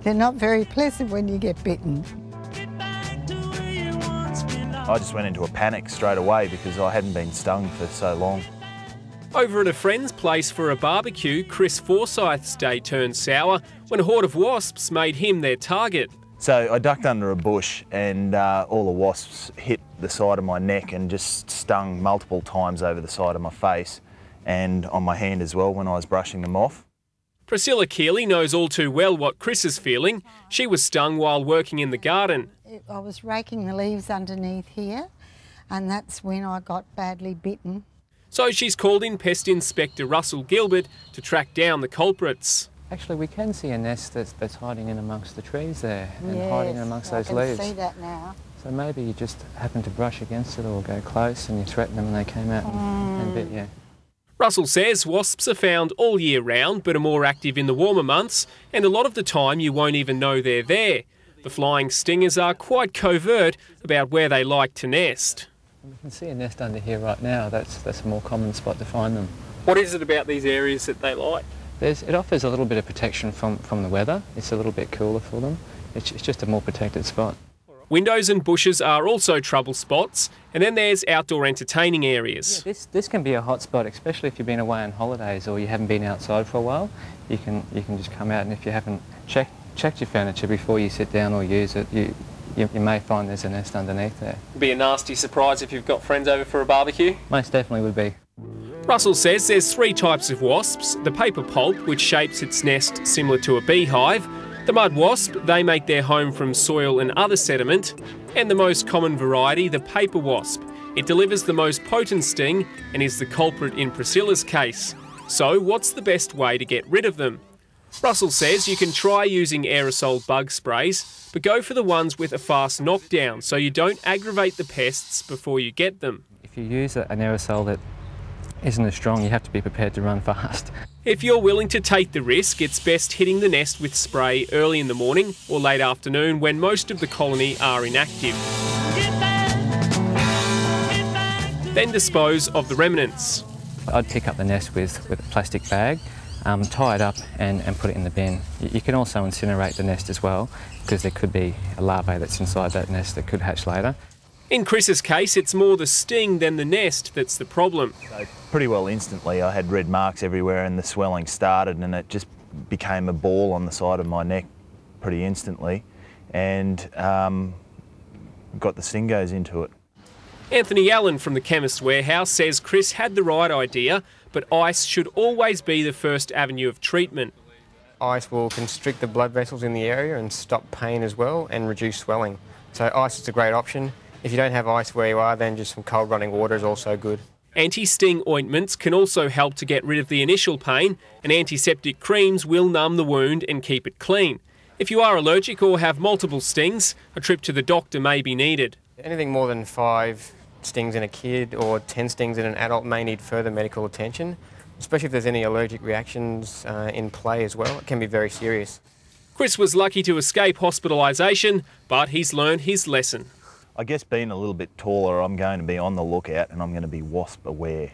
They're not very pleasant when you get bitten. I just went into a panic straight away because I hadn't been stung for so long. Over at a friend's place for a barbecue, Chris Forsyth's day turned sour when a horde of wasps made him their target. So I ducked under a bush and all the wasps hit the side of my neck and just stung multiple times over the side of my face and on my hand as well when I was brushing them off. Priscilla Keeley knows all too well what Chris is feeling. She was stung while working in the garden. I was raking the leaves underneath here, and that's when I got badly bitten. So she's called in Pest Inspector Russell Gilbert to track down the culprits. Actually, we can see a nest that's hiding in amongst the trees there and hiding amongst those leaves. I can see that now. So maybe you just happened to brush against it or go close and you threatened them and they came out and bit you. Russell says wasps are found all year round but are more active in the warmer months, and a lot of the time you won't even know they're there. The flying stingers are quite covert about where they like to nest. We can see a nest under here right now. That's a more common spot to find them. What is it about these areas that they like? It offers a little bit of protection from the weather. It's a little bit cooler for them. It's just a more protected spot. Windows and bushes are also trouble spots, and then there's outdoor entertaining areas. Yeah, this can be a hot spot, especially if you've been away on holidays or you haven't been outside for a while. You can just come out, and if you haven't checked your furniture before you sit down or use it, you may find there's a nest underneath there. It'd be a nasty surprise if you've got friends over for a barbecue. Most definitely would be. Russell says there's 3 types of wasps: the paper pulp, which shapes its nest similar to a beehive; the mud wasp, they make their home from soil and other sediment; and the most common variety, the paper wasp. It delivers the most potent sting and is the culprit in Priscilla's case. So what's the best way to get rid of them? Russell says you can try using aerosol bug sprays, but go for the ones with a fast knockdown so you don't aggravate the pests before you get them. If you use an aerosol that isn't as strong, you have to be prepared to run fast. If you're willing to take the risk, it's best hitting the nest with spray early in the morning or late afternoon when most of the colony are inactive. Then dispose of the remnants. I'd pick up the nest with a plastic bag, tie it up and put it in the bin. You can also incinerate the nest as well, because there could be a larvae that's inside that nest that could hatch later. In Chris's case, it's more the sting than the nest that's the problem. So pretty well instantly I had red marks everywhere and the swelling started, and it just became a ball on the side of my neck pretty instantly, and got the stingos into it. Anthony Allen from the Chemist Warehouse says Chris had the right idea, but ice should always be the first avenue of treatment. Ice will constrict the blood vessels in the area and stop pain as well and reduce swelling. So ice is a great option. If you don't have ice where you are, then just some cold running water is also good. Anti-sting ointments can also help to get rid of the initial pain, and antiseptic creams will numb the wound and keep it clean. If you are allergic or have multiple stings, a trip to the doctor may be needed. Anything more than 5 stings in a kid or 10 stings in an adult may need further medical attention, especially if there's any allergic reactions in play as well. It can be very serious. Chris was lucky to escape hospitalisation, but he's learned his lesson. I guess being a little bit taller, I'm going to be on the lookout and I'm going to be wasp aware.